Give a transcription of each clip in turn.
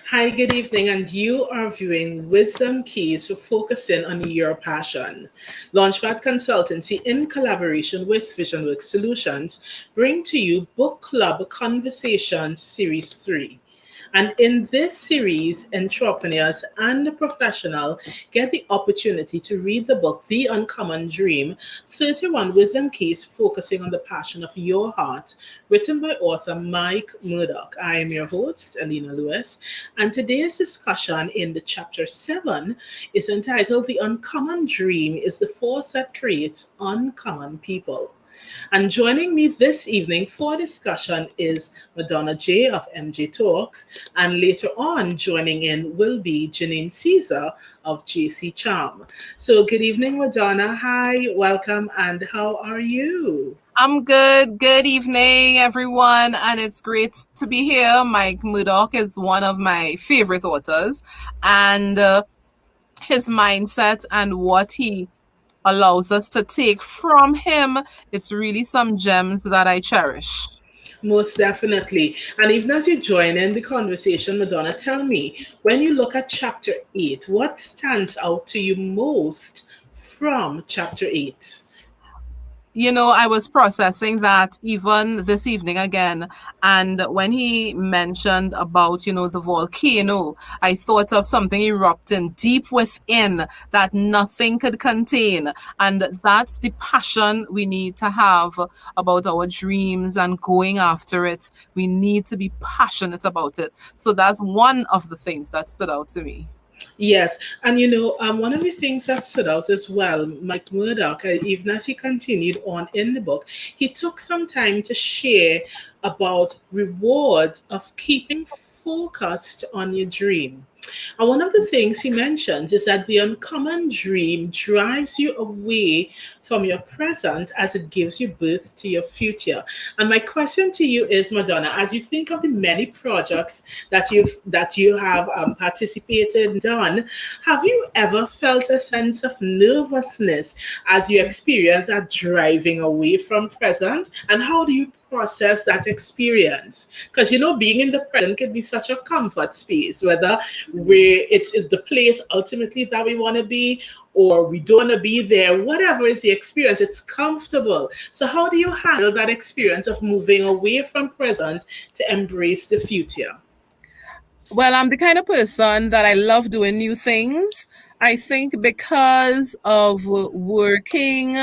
Hi, good evening, and you are viewing Wisdom Keys for focusing on your passion. LaunchPad Consultancy, in collaboration with VisionWorks Solutions, bring to you Book Club Conversations Series 3. And in this series, entrepreneurs and the professional get the opportunity to read the book The Uncommon Dream, 31 Wisdom Keys focusing on the passion of your heart, written by author Mike Murdoch. I am your host, Alina Lewis, and today's discussion in the chapter 7 is entitled The Uncommon Dream is the Force that Creates Uncommon People. And joining me this evening for discussion is Madonna J of MJ Talks, and later on joining in will be Janine Caesar of JC Charm. So good evening, Madonna. Hi, welcome, and how are you? I'm good. Good evening, everyone. And it's great to be here. Mike Murdoch is one of my favorite authors. And his mindset and what he allows us to take from him, it's really some gems that I cherish. Most definitely. And even as you join in the conversation, Madonna, tell me, when you look at chapter 8, what stands out to you most from chapter 8? I was processing that even this evening again. And when he mentioned about, the volcano, I thought of something erupting deep within that nothing could contain. And that's the passion we need to have about our dreams and going after it. We need to be passionate about it. So that's one of the things that stood out to me. Yes, and one of the things that stood out as well, Mike Murdoch, even as he continued on in the book, he took some time to share about rewards of keeping focused on your dream. And one of the things he mentions is that the uncommon dream drives you away from your present as it gives you birth to your future. And my question to you is, Madonna, as you think of the many projects that you have participated in, done, have you ever felt a sense of nervousness as you experience that driving away from present? And how do you process that experience? Because being in the present can be such a comfort space, whether it's the place ultimately that we want to be, or we don't want to be there, whatever is the experience, it's comfortable. So how do you handle that experience of moving away from present to embrace the future? Well, I'm the kind of person that I love doing new things. I think because of working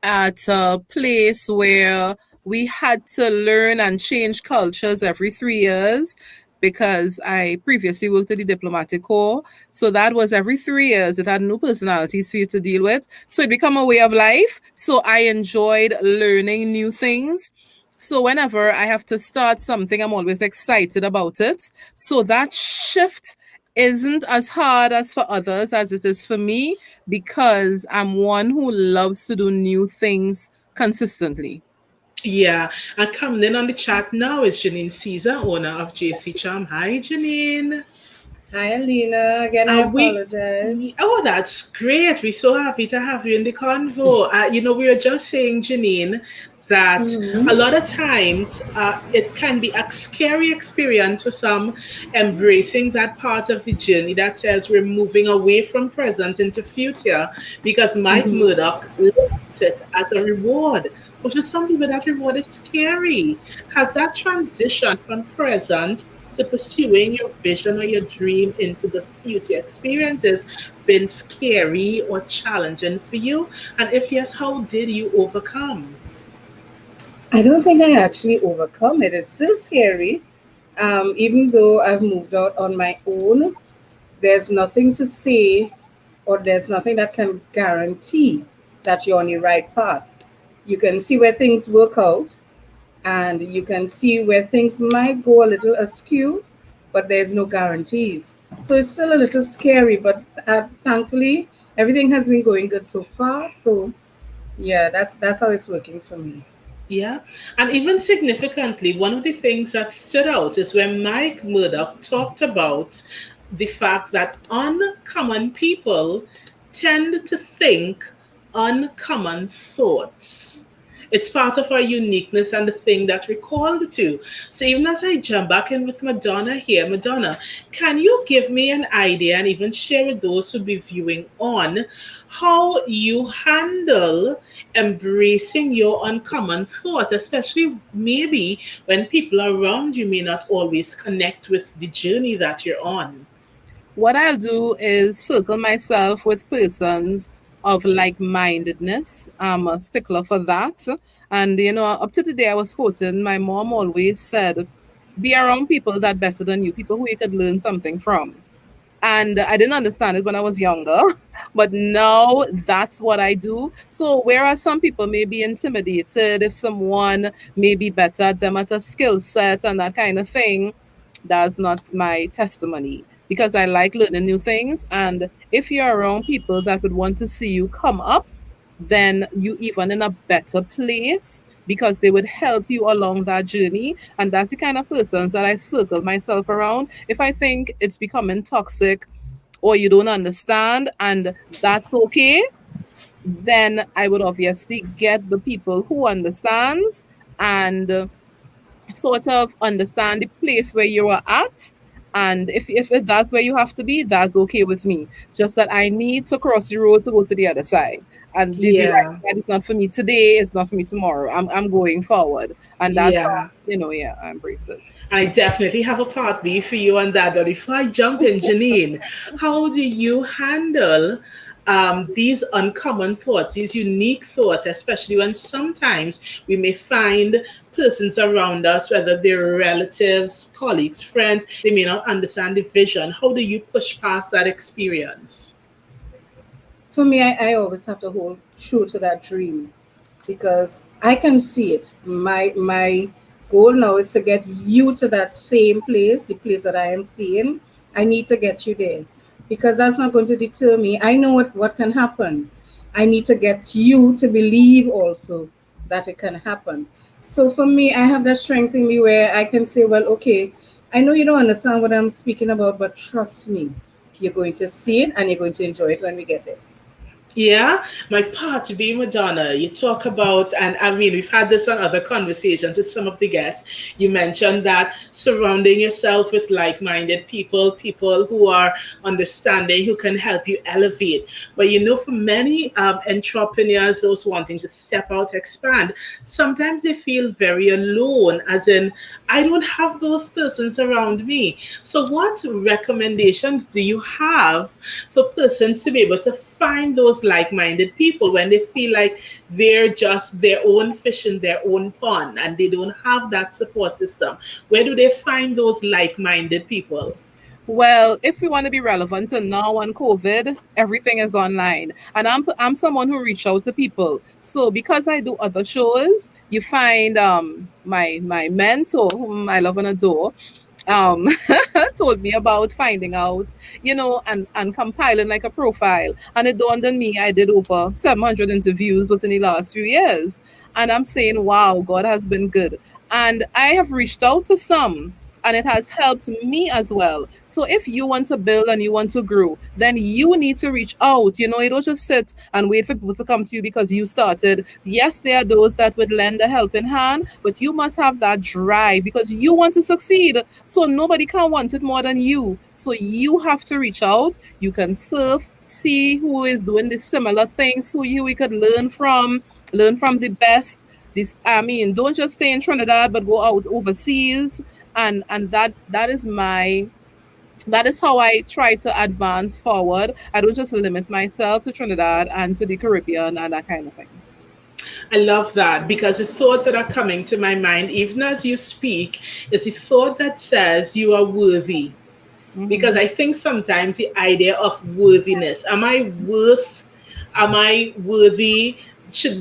at a place where we had to learn and change cultures every 3 years, because I previously worked at the diplomatic corps. So that was every 3 years. It had new personalities for you to deal with. So it became a way of life. So I enjoyed learning new things. So whenever I have to start something, I'm always excited about it. So that shift isn't as hard as for others as it is for me, because I'm one who loves to do new things consistently. Yeah, and coming in on the chat now is Janine Caesar, owner of JC Charm. Hi, Janine. Hi, Alina. Again, I We apologize. Oh, that's great. We're so happy to have you in the convo. We were just saying, Janine, that a lot of times it can be a scary experience for some, embracing that part of the journey that says we're moving away from present into future, because Mike Murdoch lists it as a reward. But for some people, that reward is scary. Has that transition from present to pursuing your vision or your dream into the future experiences been scary or challenging for you? And if yes, how did you overcome? I don't think I actually overcome it. It's still scary. Even though I've moved out on my own, there's nothing to say or there's nothing that can guarantee that you're on the right path. You can see where things work out and you can see where things might go a little askew, but there's no guarantees. So it's still a little scary, but thankfully everything has been going good so far. So yeah, that's how it's working for me. Yeah. And even significantly, one of the things that stood out is when Mike Murdoch talked about the fact that uncommon people tend to think uncommon thoughts. It's part of our uniqueness and the thing that we're called to. So even as I jump back in with Madonna here, Madonna, can you give me an idea and even share with those who be viewing on how you handle embracing your uncommon thoughts, especially maybe when people around you may not always connect with the journey that you're on? What I'll do is circle myself with persons of like-mindedness. I'm a stickler for that. And up to today I was quoting my mom always said, be around people that better than you, people who you could learn something from. And I didn't understand it when I was younger, but now that's what I do. So whereas some people may be intimidated if someone may be better at them at a skill set and that kind of thing, that's not my testimony, because I like learning new things. And if you're around people that would want to see you come up, then you even in a better place because they would help you along that journey. And that's the kind of persons that I circle myself around. If I think it's becoming toxic or you don't understand and that's okay, then I would obviously get the people who understands and sort of understand the place where you are at. And if that's where you have to be, that's okay with me. Just that I need to cross the road to go to the other side. And the right Yeah, side is not for me today, it's not for me tomorrow. I'm going forward. And that's how, yeah. yeah, I embrace it. I definitely have a part B for you on that. But before I jump in, Janine, how do you handle these uncommon thoughts, these unique thoughts, especially when sometimes we may find persons around us, whether they're relatives, colleagues, friends, they may not understand the vision. How do you push past that experience? For me, I always have to hold true to that dream because I can see it. My goal now is to get you to that same place, the place that I am seeing. I need to get you there because that's not going to deter me. I know what can happen. I need to get you to believe also that it can happen. So for me, I have that strength in me where I can say, well, okay, I know you don't understand what I'm speaking about, but trust me, you're going to see it and you're going to enjoy it when we get there. Yeah, my part to be Madonna. You talk about, and I mean, we've had this on other conversations with some of the guests. You mentioned that surrounding yourself with like minded people, people who are understanding, who can help you elevate. But for many entrepreneurs, those wanting to step out, expand, sometimes they feel very alone, as in, I don't have those persons around me. So, what recommendations do you have for persons to be able to find those like minded people when they feel like they're just their own fish in their own pond and they don't have that support system? Where do they find those like minded people? Well, if we want to be relevant to now on COVID, everything is online. And I'm someone who reach out to people. So because I do other shows, you find my mentor, whom I love and adore, um told me about finding out, and compiling like a profile. And it dawned on me I did over 700 interviews within the last few years. And I'm saying, wow, God has been good. And I have reached out to some and it has helped me as well. So if you want to build and you want to grow, then you need to reach out. You don't just sit and wait for people to come to you because you started. Yes, there are those that would lend a helping hand, but you must have that drive because you want to succeed. So nobody can want it more than you. So you have to reach out. You can surf, see who is doing the similar things, who we could learn from the best. This, I mean, don't just stay in Trinidad, but go out overseas. And that is how I try to advance forward. I don't just limit myself to Trinidad and to the Caribbean and that kind of thing. I love that because the thoughts that are coming to my mind, even as you speak, is the thought that says you are worthy. Because Hmm. I think sometimes the idea of worthiness, am I worthy?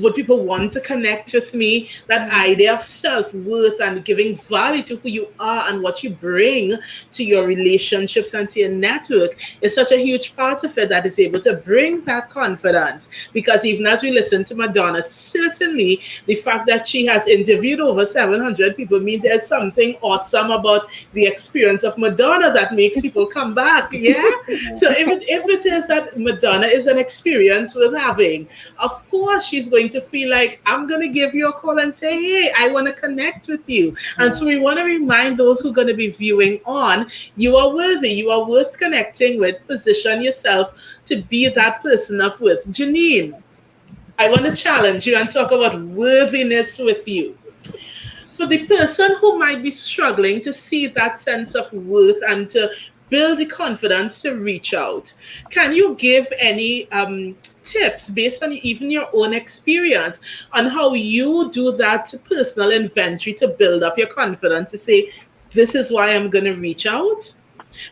Would people want to connect with me? That idea of self-worth and giving value to who you are and what you bring to your relationships and to your network is such a huge part of it that is able to bring that confidence. Because even as we listen to Madonna, certainly the fact that she has interviewed over 700 people means there's something awesome about the experience of Madonna that makes people come back. Yeah. So if it is that Madonna is an experience worth having, of course she's she's going to feel like, I'm going to give you a call and say, hey, I want to connect with you. And so we want to remind those who are going to be viewing on, you are worthy, you are worth connecting with. Position yourself to be that person of worth. Janine, I want to challenge you and talk about worthiness with you. For the person who might be struggling to see that sense of worth and to build the confidence to reach out, can you give any tips based on even your own experience on how you do that personal inventory to build up your confidence to say, this is why I'm going to reach out?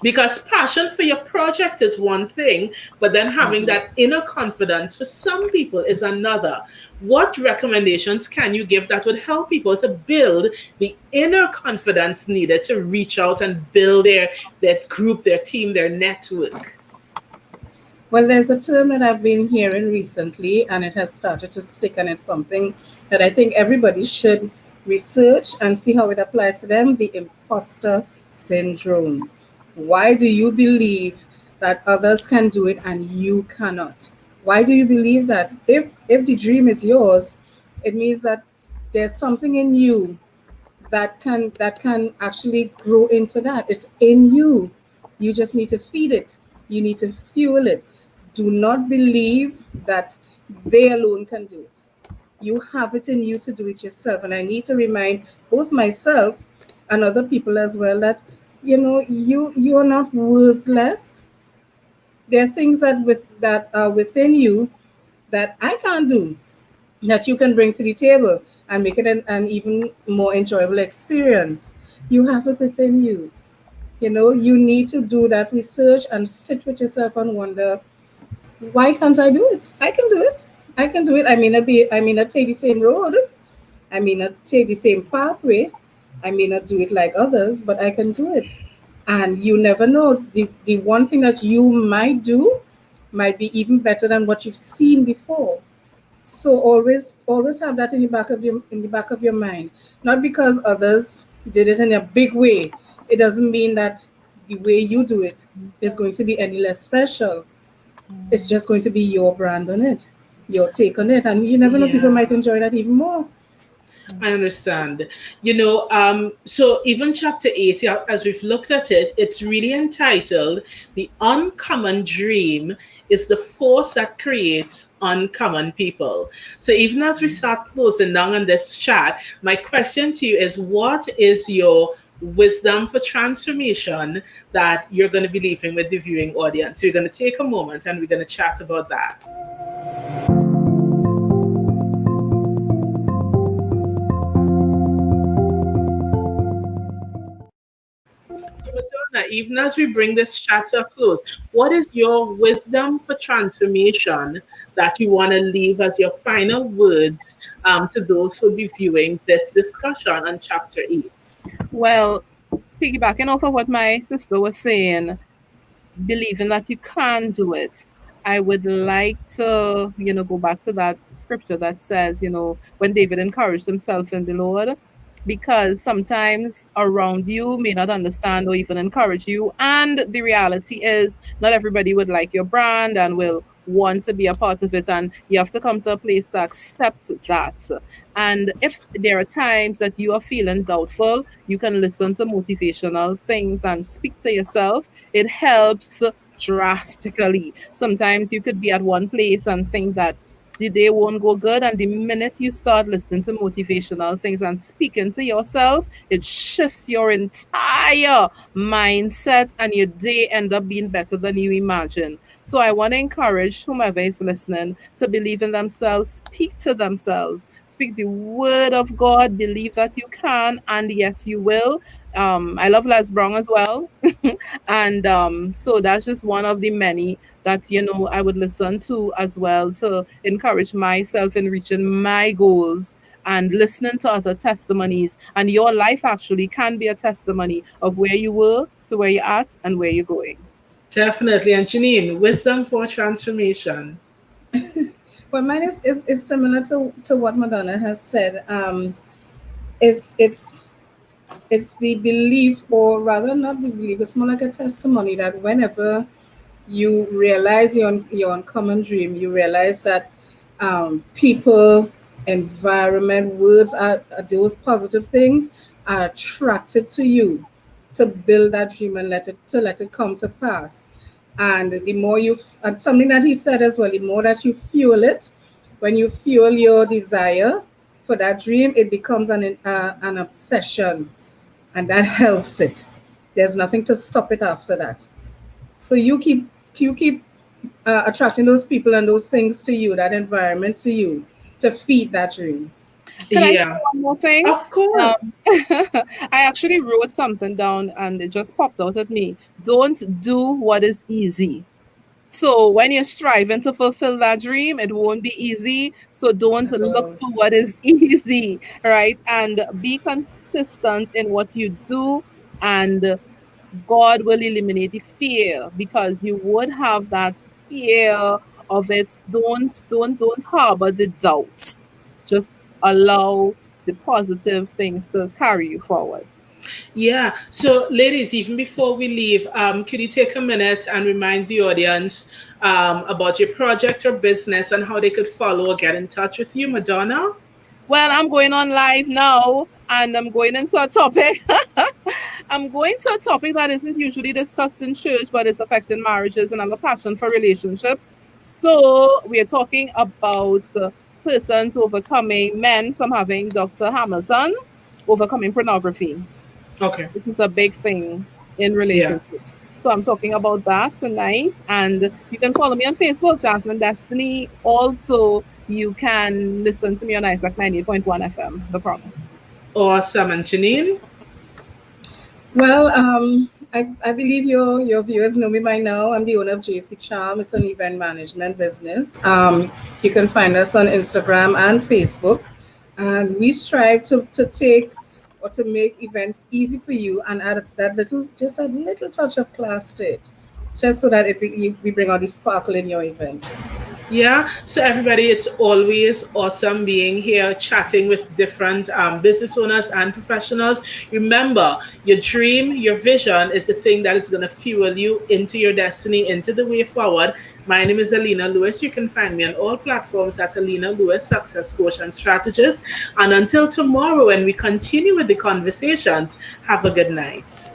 Because passion for your project is one thing, but then having that inner confidence for some people is another. What recommendations can you give that would help people to build the inner confidence needed to reach out and build their group, their team, their network? Well, there's a term that I've been hearing recently, and it has started to stick, and it's something that I think everybody should research and see how it applies to them: the imposter syndrome. Why do you believe that others can do it and you cannot? Why do you believe that? If the dream is yours, it means that there's something in you that can actually grow into that. It's in you. You just need to feed it. You need to fuel it. Do not believe that they alone can do it. You have it in you to do it yourself. And I need to remind both myself and other people as well that you are not worthless. There are things that are within you that I can't do, that you can bring to the table and make it an even more enjoyable experience. You have it within you. You need to do that research and sit with yourself and wonder, why can't I do it? I can do it. I can do it. I may not take the same road. I may not take the same pathway. I may not do it like others, but I can do it. And you never know. The one thing that you might do might be even better than what you've seen before. So always have that in the back of your mind. Not because others did it in a big way. It doesn't mean that the way you do it is going to be any less special. It's just going to be your brand on it, your take on it. And you never know, people Yeah. might enjoy that even more. I understand. So even chapter 8, yeah, as we've looked at it, it's really entitled The Uncommon Dream is the Force That Creates Uncommon People. So even as we start closing down on this chat, my question to you is, what is your wisdom for transformation that you're going to be leaving with the viewing audience? So you're going to take a moment and we're going to chat about that. So, Madonna, even as we bring this chat to a close, what is your wisdom for transformation that you want to leave as your final words to those who will be viewing this discussion on chapter 8? Well, piggybacking off of what my sister was saying, believing that you can do it. I would like to, go back to that scripture that says, when David encouraged himself in the Lord, because sometimes around you may not understand or even encourage you. And the reality is, not everybody would like your brand and will want to be a part of it. And you have to come to a place to accept that. And if there are times that you are feeling doubtful, you can listen to motivational things and speak to yourself. It helps drastically. Sometimes you could be at one place and think that the day won't go good. And the minute you start listening to motivational things and speaking to yourself, it shifts your entire mindset and your day end up being better than you imagine. So I want to encourage whomever is listening to believe in themselves, speak to themselves, speak the word of God, believe that you can, and yes, you will. I love Les Brown as well. And so that's just one of the many that I would listen to as well to encourage myself in reaching my goals and listening to other testimonies. And your life actually can be a testimony of where you were to where you're at and where you're going. Definitely. And Janine, wisdom for transformation. Well, mine is similar to what Madonna has said. It's the belief, or rather not the belief, it's more like a testimony that whenever you realize your uncommon dream, you realize that people, environment, words are those positive things are attracted to you to build that dream and let it come to pass. And the more and something that he said as well, the more that you fuel it, when you fuel your desire for that dream, it becomes an obsession, and that helps it. There's nothing to stop it after that. So you keep attracting those people and those things to you, that environment to you, to feed that dream. Can I share Yeah, one more thing? of course. Um, I actually wrote something down and it just popped out at me. Don't do what is easy. So when you're striving to fulfill that dream, it won't be easy. So don't At look all. for what is easy, right? And be consistent in what you do, and God will eliminate the fear because you would have that fear of it. Don't harbor the doubt. Just allow the positive things to carry you forward. Yeah. So, ladies, even before we leave, could you take a minute and remind the audience about your project or business and how they could follow or get in touch with you, Madonna? Well, I'm going on live now and I'm going into a topic. I'm going to a topic that isn't usually discussed in church, but it's affecting marriages, and I have a passion for relationships. So, we are talking about persons overcoming men, some having Dr. Hamilton, overcoming pornography, Okay. which is a big thing in Yeah. relationships. So, I'm talking about that tonight. And you can follow me on Facebook, Jasmine Destiny. Also, you can listen to me on Isaac 98.1 FM, The Promise. Awesome. And Janine? Well, I believe your viewers know me by now. I'm the owner of JC Charm. It's an event management business. You can find us on Instagram and Facebook. And we strive to take or to make events easy for you and add that little, just a little touch of class to it, just so that we bring out the sparkle in your event. Yeah, so everybody, it's always awesome being here chatting with different business owners and professionals. Remember, your dream, your vision is the thing that is going to fuel you into your destiny, into the way forward. My name is Alina Lewis. You can find me on all platforms at Alina Lewis, Success Coach and Strategist. And until tomorrow, when we continue with the conversations, have a good night.